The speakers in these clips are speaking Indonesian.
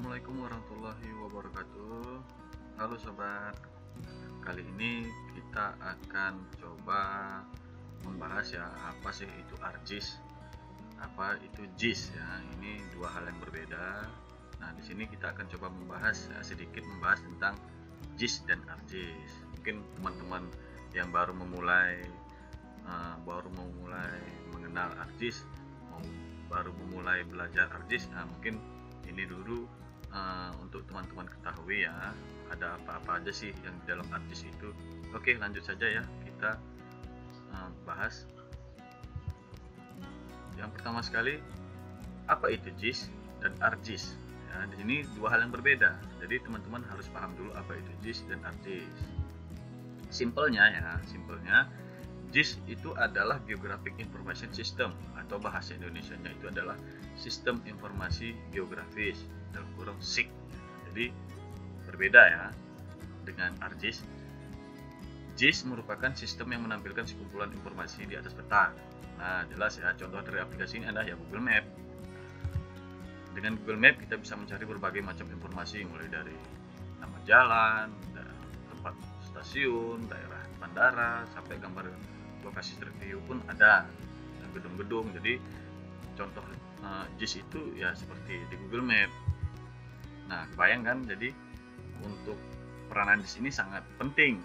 Assalamualaikum warahmatullahi wabarakatuh. Halo sobat, kali ini kita akan coba membahas ya apa sih itu ArcGIS, apa itu GIS ya. Ini dua hal yang berbeda. Nah, di sini kita akan coba membahas sedikit membahas tentang GIS dan ArcGIS. Mungkin teman-teman yang baru memulai mengenal ArcGIS, baru memulai belajar ArcGIS, nah mungkin ini dulu untuk teman-teman ketahui ya, ada apa-apa aja sih yang di dalam ArcGIS itu. Oke, lanjut saja ya, kita bahas. Yang pertama sekali, apa itu GIS dan ArcGIS? Ya, di sini dua hal yang berbeda. Jadi teman-teman harus paham dulu apa itu GIS dan ArcGIS. Simpelnya, GIS itu adalah Geographic Information System, atau bahasa Indonesianya itu adalah Sistem Informasi Geografis, dalam kurung SIG. Jadi berbeda ya dengan ArcGIS. GIS merupakan sistem yang menampilkan sekumpulan informasi di atas peta. Nah, jelas ya, contoh dari aplikasi ini adalah ya Google Map. Dengan Google Map kita bisa mencari berbagai macam informasi, mulai dari nama jalan, tempat stasiun, daerah bandara, sampai gambar lokasi street view pun ada, gedung-gedung. Jadi contoh GIS itu ya seperti di Google Map. Nah, bayangkan, jadi untuk peranan di sini sangat penting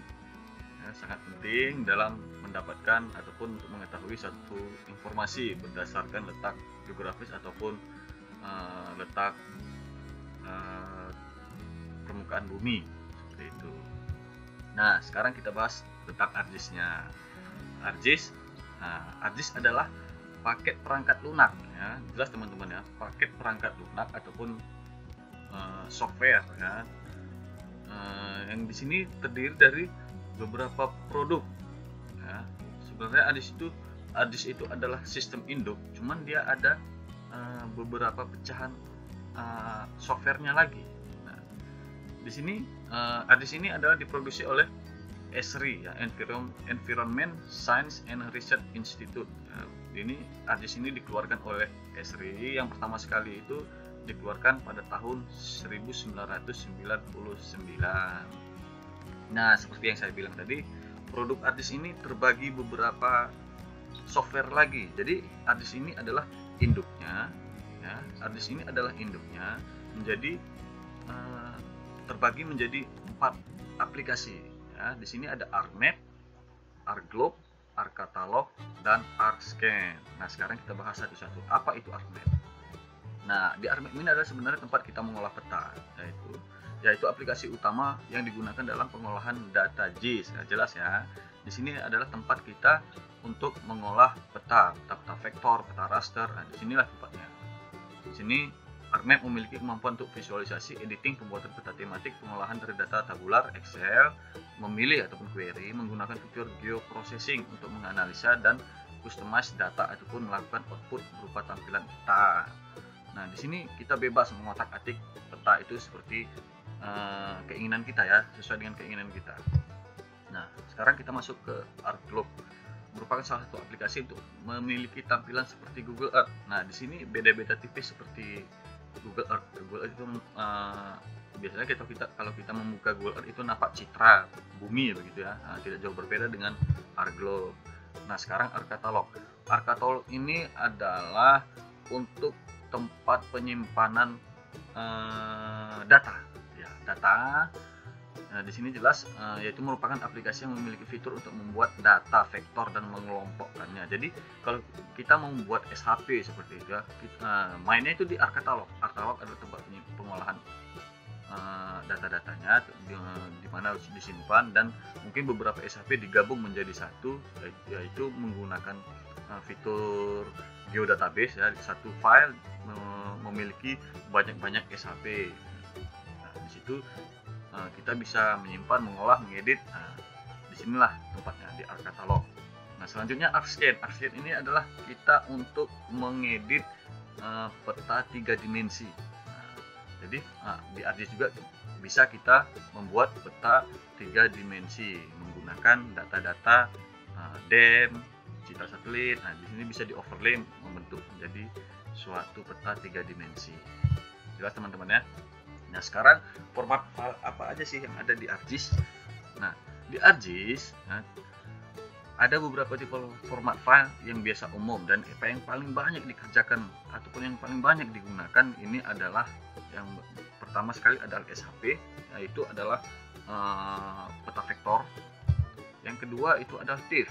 ya, sangat penting dalam mendapatkan ataupun untuk mengetahui satu informasi berdasarkan letak geografis ataupun letak permukaan bumi, seperti itu. Nah, sekarang kita bahas tentang ArcGIS-nya. ArcGIS adalah paket perangkat lunak ya, jelas teman-teman ya, paket perangkat lunak ataupun software ya, yang di sini terdiri dari beberapa produk ya. Sebenarnya ArcGIS itu adalah sistem induk, cuman dia ada beberapa pecahan softwarenya lagi. Nah, di sini ArcGIS ini adalah diproduksi oleh ESRI ya, Environment Science and Research Institute. Ya, ini ArcGIS ini dikeluarkan oleh ESRI yang pertama sekali itu dikeluarkan pada tahun 1999. Nah, seperti yang saya bilang tadi, produk ArcGIS ini terbagi beberapa software lagi. Jadi ArcGIS ini adalah induknya ya, ArcGIS ini adalah induknya menjadi terbagi menjadi 4 aplikasi. Ya, di sini ada ArcMap, ArcGlobe, ArcCatalog, dan ArcScan. Nah, sekarang kita bahas satu-satu. Apa itu ArcMap? Nah, di ArcMap ini adalah sebenarnya tempat kita mengolah peta, yaitu aplikasi utama yang digunakan dalam pengolahan data GIS. Ya, jelas ya. Di sini adalah tempat kita untuk mengolah peta vektor, peta raster. Nah, disinilah tempatnya. Di sini ArcMap memiliki kemampuan untuk visualisasi, editing, pembuatan peta tematik, pengolahan dari data tabular, Excel, memilih ataupun query, menggunakan fitur geoprocessing untuk menganalisa dan customize data ataupun melakukan output berupa tampilan peta. Nah, di sini kita bebas mengotak-atik peta itu seperti keinginan kita ya, sesuai dengan keinginan kita. Nah, sekarang kita masuk ke ArcGlobe. Merupakan salah satu aplikasi untuk memiliki tampilan seperti Google Earth. Nah, di sini beda-beda tipis seperti Google Earth. Google Earth itu biasanya kalau kita membuka Google Earth itu nampak citra bumi begitu ya. Nah, tidak jauh berbeda dengan ArcGlobe. Nah, sekarang ArcCatalog. ArcCatalog ini adalah untuk tempat penyimpanan data. Ya, data. Nah, di sini jelas yaitu merupakan aplikasi yang memiliki fitur untuk membuat data vektor dan mengelompokkannya. Jadi kalau kita mau membuat SHP seperti itu ya, mainnya itu di ArcCatalog. ArcCatalog adalah tempat pengolahan data-datanya di mana harus disimpan, dan mungkin beberapa SHP digabung menjadi satu, yaitu menggunakan fitur geodatabase ya. Satu file memiliki banyak-banyak SHP. Nah, di situ kita bisa menyimpan, mengolah, mengedit. Nah, disinilah tempatnya di ArcCatalog. Nah, selanjutnya ArcScan. ArcScan ini adalah kita untuk mengedit peta 3 dimensi. Nah, jadi di ArcGIS juga bisa kita membuat peta 3 dimensi menggunakan data-data DEM, citra satelit. Nah, di sini bisa di overlay membentuk menjadi suatu peta 3 dimensi. Jelas teman-teman ya. Nah, sekarang format file apa aja sih yang ada di ArcGIS? Nah, di ArcGIS ada beberapa tipe format file yang biasa umum, dan yang paling banyak dikerjakan ataupun yang paling banyak digunakan ini adalah yang pertama sekali adalah SHP, yaitu adalah peta vektor. Yang kedua itu adalah TIFF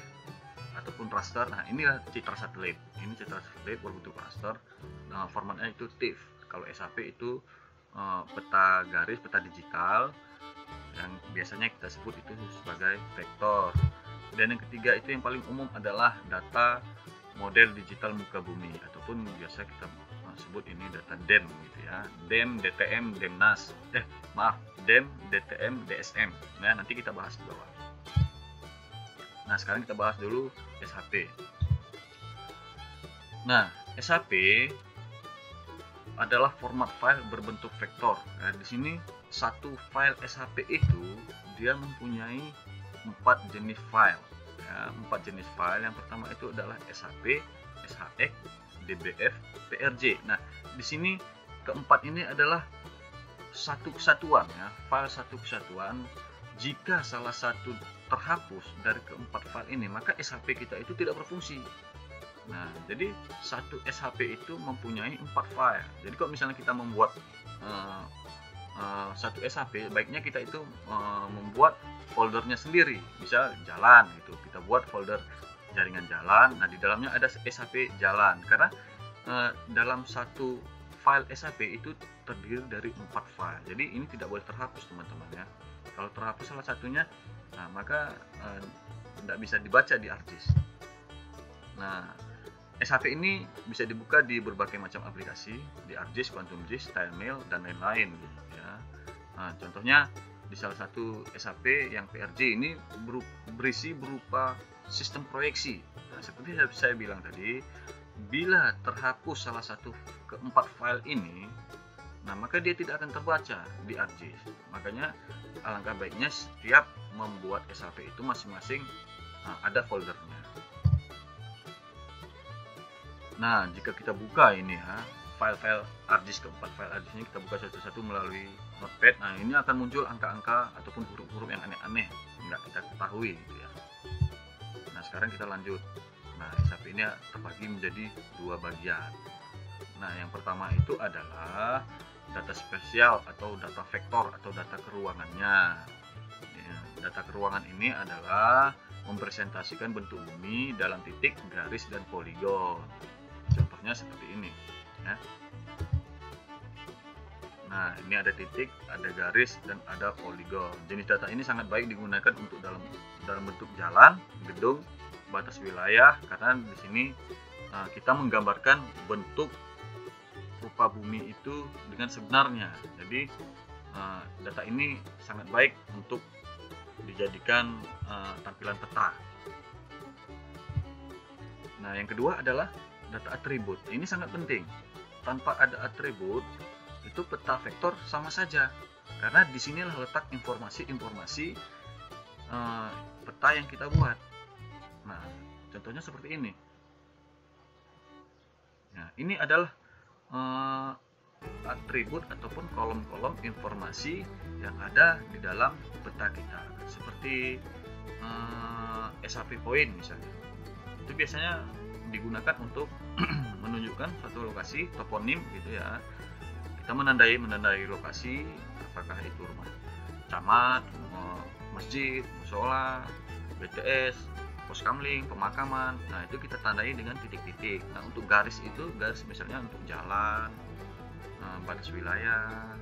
ataupun raster. Nah, inilah citra satelit. Ini citra satelit berbentuk raster. Nah, formatnya itu TIFF. Kalau SHP itu peta garis, peta digital, yang biasanya kita sebut itu sebagai vektor. Dan yang ketiga itu yang paling umum adalah data model digital muka bumi, ataupun biasa kita sebut ini data DEM gitu ya. DEM, DTM, DEMNAS. DEM, DTM, DSM. Nah, nanti kita bahas di bawah. Nah, sekarang kita bahas dulu SHP. Nah, SHP adalah format file berbentuk vektor. Nah, di sini satu file SHP itu dia mempunyai 4 jenis file. Ya, 4 jenis file. Yang pertama itu adalah SHP, SHX, DBF, PRJ. Nah, di sini keempat ini adalah satu kesatuan ya, file satu kesatuan. Jika salah satu terhapus dari keempat file ini, maka SHP kita itu tidak berfungsi. Nah, jadi satu SHP itu mempunyai 4 file. Jadi kalau misalnya kita membuat satu SHP, baiknya kita itu membuat foldernya sendiri. Bisa jalan gitu, kita buat folder jaringan jalan. Nah, di dalamnya ada SHP jalan, karena dalam satu file SHP itu terdiri dari 4 file. Jadi ini tidak boleh terhapus, teman-teman ya. Kalau terhapus salah satunya, nah maka tidak bisa dibaca di ArcGIS. Nah, SHP ini bisa dibuka di berbagai macam aplikasi, di ArcGIS, QuantumGIS, TileMail, dan lain-lain gitu ya. Nah, contohnya di salah satu SHP yang PRJ ini berisi berupa sistem proyeksi. Nah, seperti saya bilang tadi, bila terhapus salah satu keempat file ini, nah maka dia tidak akan terbaca di ArcGIS. Makanya alangkah baiknya setiap membuat SHP itu masing-masing ada foldernya. Nah, jika kita buka ini ya, file-file ArcGIS, keempat file ArcGIS ini kita buka satu-satu melalui notepad. Nah, ini akan muncul angka-angka ataupun huruf-huruf yang aneh-aneh, nggak kita ketahui gitu ya. Nah, sekarang kita lanjut. Nah, SHP ini terbagi menjadi 2 bagian. Nah, yang pertama itu adalah data spesial atau data vektor atau data keruangannya. Ya, data keruangan ini adalah mempresentasikan bentuk bumi dalam titik, garis, dan poligon. Contohnya seperti ini ya. Nah, ini ada titik, ada garis, dan ada poligon. Jenis data ini sangat baik digunakan untuk dalam bentuk jalan, gedung, batas wilayah, karena di sini kita menggambarkan bentuk rupa bumi itu dengan sebenarnya. Jadi data ini sangat baik untuk dijadikan tampilan peta. Nah, yang kedua adalah data atribut. Ini sangat penting. Tanpa ada atribut, itu peta vektor sama saja, karena disinilah letak informasi-informasi peta yang kita buat. Nah, contohnya seperti ini. Nah, ini adalah atribut ataupun kolom-kolom informasi yang ada di dalam peta kita, seperti SHP point misalnya. Itu biasanya digunakan untuk menunjukkan suatu lokasi, toponim gitu ya. Kita menandai lokasi, apakah itu rumah camat, masjid, musola, BTS, pos kamling, pemakaman. Nah, itu kita tandai dengan titik-titik. Nah, untuk garis itu, garis misalnya untuk jalan, batas wilayah,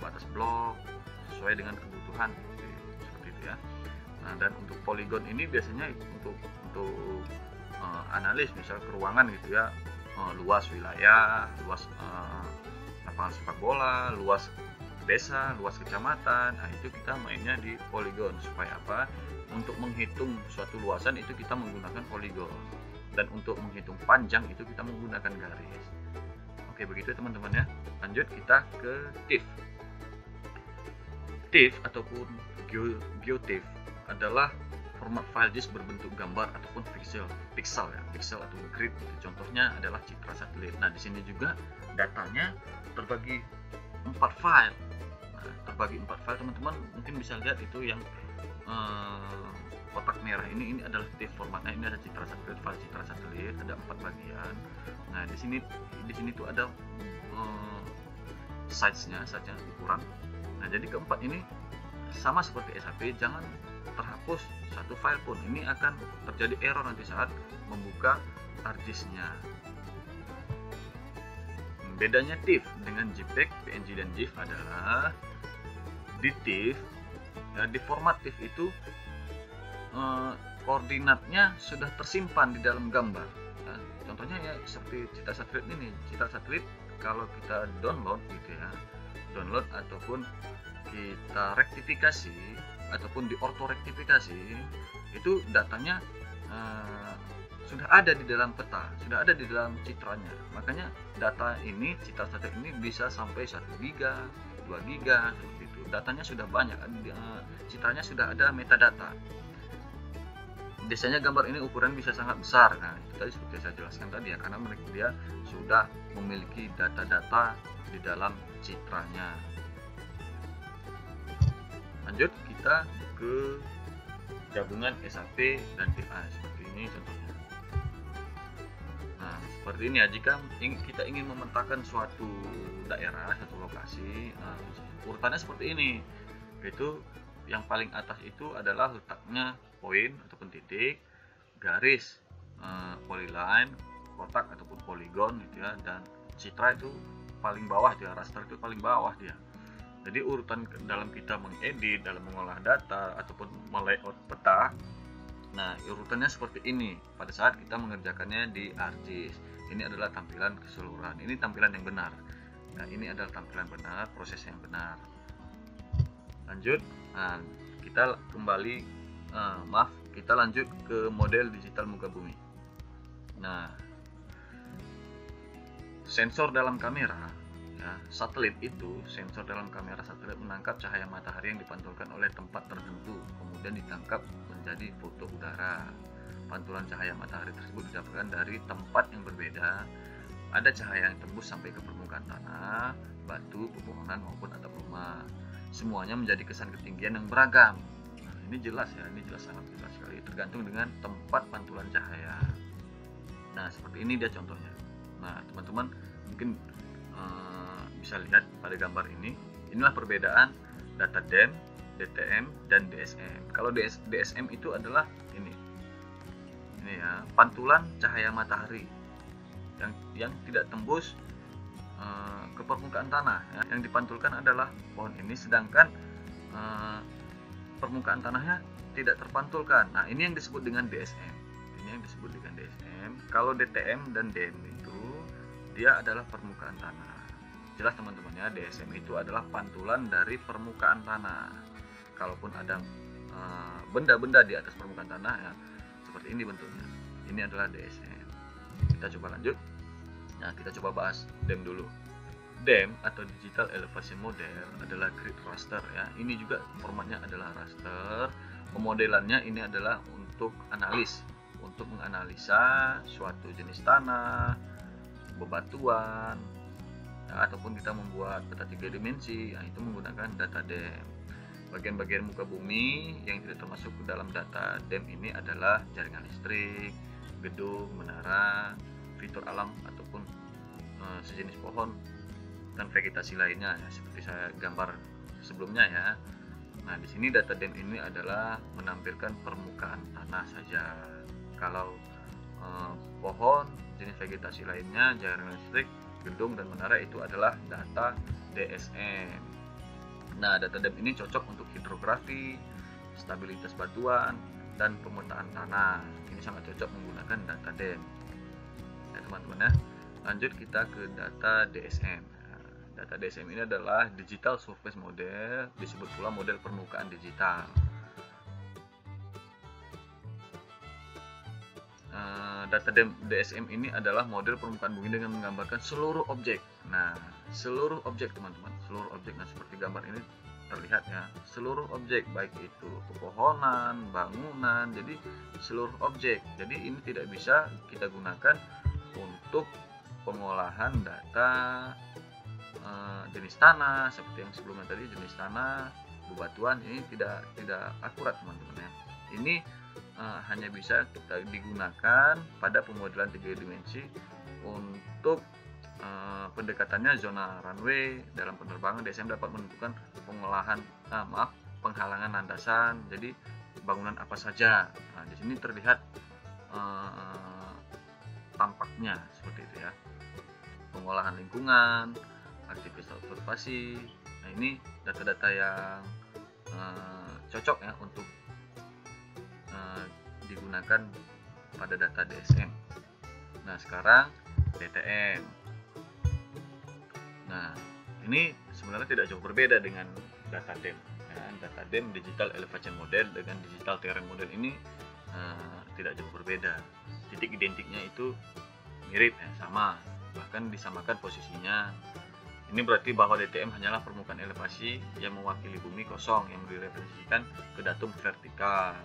batas blok, sesuai dengan kebutuhan seperti itu ya. Nah, dan untuk poligon ini biasanya untuk analis, misal keruangan gitu ya, luas wilayah, luas lapangan sepak bola, luas desa, luas kecamatan. Nah, itu kita mainnya di poligon. Supaya apa? Untuk menghitung suatu luasan itu kita menggunakan poligon, dan untuk menghitung panjang itu kita menggunakan garis. Oke, begitu teman-teman ya. Lanjut kita ke TIFF. TIFF ataupun GeoTIFF adalah format file JIS berbentuk gambar ataupun pixel atau grid. Contohnya adalah citra satelit. Nah, di sini juga datanya terbagi 4 file. terbagi 4 file. Teman-teman mungkin bisa lihat itu yang kotak merah ini adalah TIFF formatnya. Ini ada citra satelit, file citra satelit, ada 4 bagian. Nah di sini tuh ada size-nya ukuran. Nah jadi keempat ini sama seperti SAP, jangan terhapus satu file pun. Ini akan terjadi error nanti saat membuka hard disk-nya. Bedanya TIFF dengan JPEG, PNG dan GIF adalah di TIFF, ya, di format TIFF itu koordinatnya sudah tersimpan di dalam gambar. Ya, contohnya ya seperti citra satelit ini. Citra satelit kalau kita download gitu ya, download ataupun kita rektifikasi ataupun di orto rektifikasi, itu datanya sudah ada di dalam peta, sudah ada di dalam citranya. Makanya data ini, citra satelit ini bisa sampai 1 giga, 2 giga seperti itu. Datanya sudah banyak, citranya sudah ada metadata. Biasanya gambar ini ukuran bisa sangat besar. Nah, itu tadi seperti saya jelaskan tadi ya, karena dia sudah memiliki data-data di dalam citranya. Lanjut kita ke gabungan SAP dan TIFF seperti ini contohnya. Nah, seperti ini ya, jika kita ingin memetakan suatu daerah, satu lokasi, urutannya seperti ini. Yaitu yang paling atas itu adalah letaknya poin ataupun titik, garis, polyline, kotak ataupun poligon gitu ya, dan citra itu paling bawah dia, raster itu paling bawah dia. Jadi urutan dalam kita mengedit, dalam mengolah data ataupun melayout peta, nah urutannya seperti ini pada saat kita mengerjakannya di ArcGIS. Ini adalah tampilan keseluruhan, ini tampilan yang benar. Nah ini adalah tampilan benar, proses yang benar. Lanjut, nah kita kembali, kita lanjut ke model digital muka bumi. Nah, sensor dalam kamera ya, satelit itu, sensor dalam kamera satelit menangkap cahaya matahari yang dipantulkan oleh tempat tertentu, kemudian ditangkap menjadi foto udara. Pantulan cahaya matahari tersebut didapatkan dari tempat yang berbeda. Ada cahaya yang tembus sampai ke permukaan tanah, batu, pepohonan maupun atap rumah. Semuanya menjadi kesan ketinggian yang beragam. Nah, ini jelas ya, ini jelas, sangat jelas sekali, tergantung dengan tempat pantulan cahaya. Nah, seperti ini dia contohnya. Nah, teman-teman mungkin bisa lihat pada gambar ini. Inilah perbedaan data DEM, DTM, dan DSM. Kalau DSM itu adalah ini ya, pantulan cahaya matahari yang tidak tembus ke permukaan tanah ya. Yang dipantulkan adalah pohon ini, sedangkan permukaan tanahnya tidak terpantulkan. Nah ini yang disebut dengan DSM. Kalau DTM dan DEM itu dia adalah permukaan tanah. Jelas teman-teman ya, DSM itu adalah pantulan dari permukaan tanah. Kalaupun ada benda-benda di atas permukaan tanah ya, seperti ini bentuknya. Ini adalah DSM. Kita coba lanjut. Nah, kita coba bahas DEM dulu. DEM atau Digital Elevation Model adalah grid raster ya. Ini juga formatnya adalah raster. Pemodelannya ini adalah untuk untuk menganalisa suatu jenis tanah, bebatuan, ya, ataupun kita membuat peta 3 dimensi. Nah, itu menggunakan data DEM. Bagian-bagian muka bumi yang tidak termasuk ke dalam data DEM ini adalah jaringan listrik, gedung, menara, fitur alam ataupun sejenis pohon dan vegetasi lainnya ya, seperti saya gambar sebelumnya ya. Nah, di sini data DEM ini adalah menampilkan permukaan tanah saja. Kalau pohon, jenis vegetasi lainnya, jaringan listrik, gedung dan menara itu adalah data DSM. Nah, data DEM ini cocok untuk hidrografi, stabilitas batuan, dan pemetaan tanah. Ini sangat cocok menggunakan data DEM. Ya, teman-teman ya. Lanjut kita ke data DSM. Nah, data DSM ini adalah Digital Surface Model, disebut pula model permukaan digital. Data DSM ini adalah model permukaan bumi dengan menggambarkan seluruh objek. Nah, seluruh objek teman-teman, seluruh objek. Nah, seperti gambar ini terlihat ya, seluruh objek, baik itu pepohonan, bangunan, jadi seluruh objek. Jadi ini tidak bisa kita gunakan untuk pengolahan data jenis tanah seperti yang sebelumnya tadi, jenis tanah, bebatuan, ini tidak akurat teman-teman ya. Ini hanya bisa kita digunakan pada pemodelan 3 dimensi untuk pendekatannya zona runway. Dalam penerbangan DSM dapat menentukan penghalangan landasan, jadi bangunan apa saja. Nah, di sini terlihat tampaknya seperti itu ya. Pengolahan lingkungan, aktivitas observasi. Nah, ini data-data yang cocok ya untuk digunakan pada data DSM. Nah, sekarang DTM. Nah, ini sebenarnya tidak jauh berbeda dengan data DEM ya. Data DEM, Digital Elevation Model, dengan Digital Terrain Model ini tidak jauh berbeda. Titik identiknya itu mirip ya, sama, bahkan disamakan posisinya. Ini berarti bahwa DTM hanyalah permukaan elevasi yang mewakili bumi kosong yang direpresentasikan ke datum vertikal.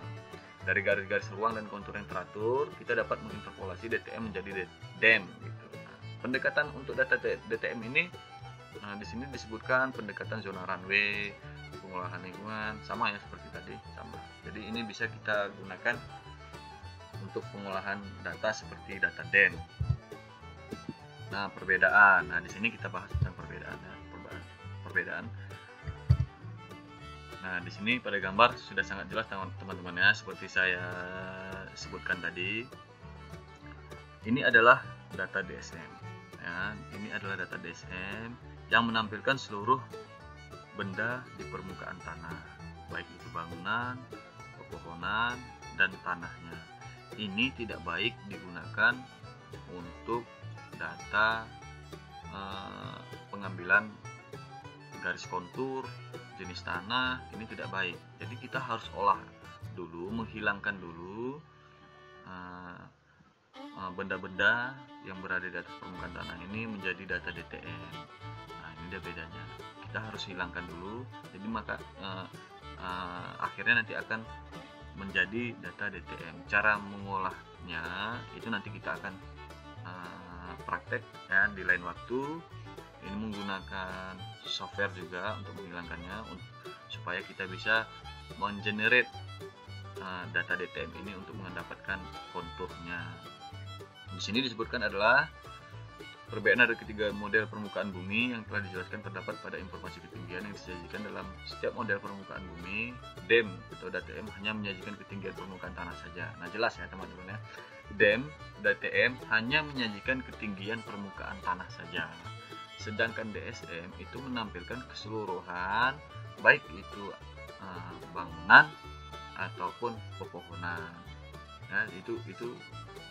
Dari garis-garis ruang dan kontur yang teratur, kita dapat menginterpolasi DTM menjadi DEM gitu. Nah, pendekatan untuk data DTM ini di sini disebutkan pendekatan zona runway, pengolahan lingkungan, sama ya seperti tadi, sama. Jadi ini bisa kita gunakan untuk pengolahan data seperti data DEM. Nah, perbedaan. Nah, di sini kita bahas tentang perbedaan. Nah, di sini pada gambar sudah sangat jelas teman-teman ya, seperti saya sebutkan tadi. Ini adalah data DSM ya. Ini adalah data DSM yang menampilkan seluruh benda di permukaan tanah, baik itu bangunan, pepohonan, dan tanahnya. Ini tidak baik digunakan untuk data pengambilan garis kontur, jenis tanah, ini tidak baik. Jadi kita harus olah dulu, menghilangkan dulu benda-benda yang berada di atas permukaan tanah ini menjadi data DTM. Nah, ini dia bedanya. Kita harus hilangkan dulu. Jadi maka akhirnya nanti akan menjadi data DTM. Cara mengolahnya itu nanti kita akan praktek ya di lain waktu. Ini menggunakan software juga untuk menghilangkannya, supaya kita bisa mengenerate data DTM ini untuk mendapatkan konturnya. Di sini disebutkan adalah perbedaan dari ketiga model permukaan bumi yang telah dijelaskan terdapat pada informasi ketinggian yang disajikan dalam setiap model permukaan bumi. DEM atau DTM hanya menyajikan ketinggian permukaan tanah saja. Nah, jelas ya teman-teman ya. DEM, DTM hanya menyajikan ketinggian permukaan tanah saja. Sedangkan DSM itu menampilkan keseluruhan, baik itu bangunan ataupun pepohonan. Ya, itu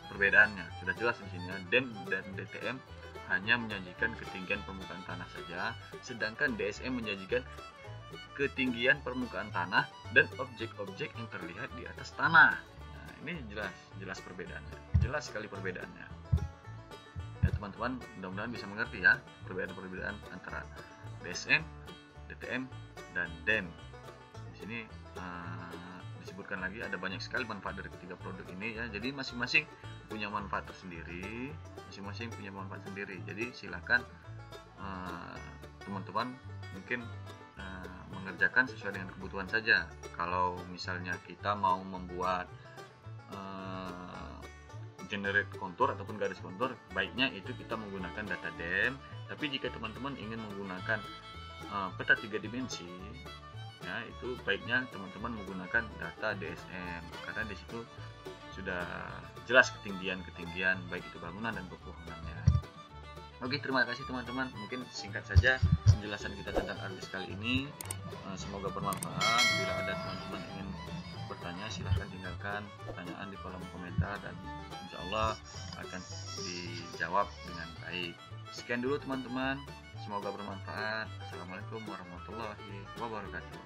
perbedaannya sudah jelas di sini. DEM dan DTM hanya menyajikan ketinggian permukaan tanah saja, sedangkan DSM menyajikan ketinggian permukaan tanah dan objek-objek yang terlihat di atas tanah. Nah, ini jelas perbedaannya, jelas sekali perbedaannya. Ya teman-teman, mudah-mudahan bisa mengerti ya perbedaan antara DSM, DTM, dan DEM. Di sini disebutkan lagi ada banyak sekali manfaat dari ketiga produk ini ya. Jadi masing-masing punya manfaat tersendiri, Jadi silakan teman-teman mungkin mengerjakan sesuai dengan kebutuhan saja. Kalau misalnya kita mau membuat generate kontur ataupun garis kontur, baiknya itu kita menggunakan data DEM. Tapi jika teman-teman ingin menggunakan peta 3 dimensi ya, itu baiknya teman-teman menggunakan data DSM, karena di situ sudah jelas ketinggian baik itu bangunan dan pepohonannya. Oke, terima kasih teman-teman. Mungkin singkat saja penjelasan kita tentang ArcGIS kali ini. Semoga bermanfaat. Bila ada teman-teman ingin bertanya, silahkan tinggalkan pertanyaan di kolom komentar dan insya Allah akan dijawab dengan baik. Sekian dulu teman-teman. Semoga bermanfaat. Assalamualaikum warahmatullahi wabarakatuh.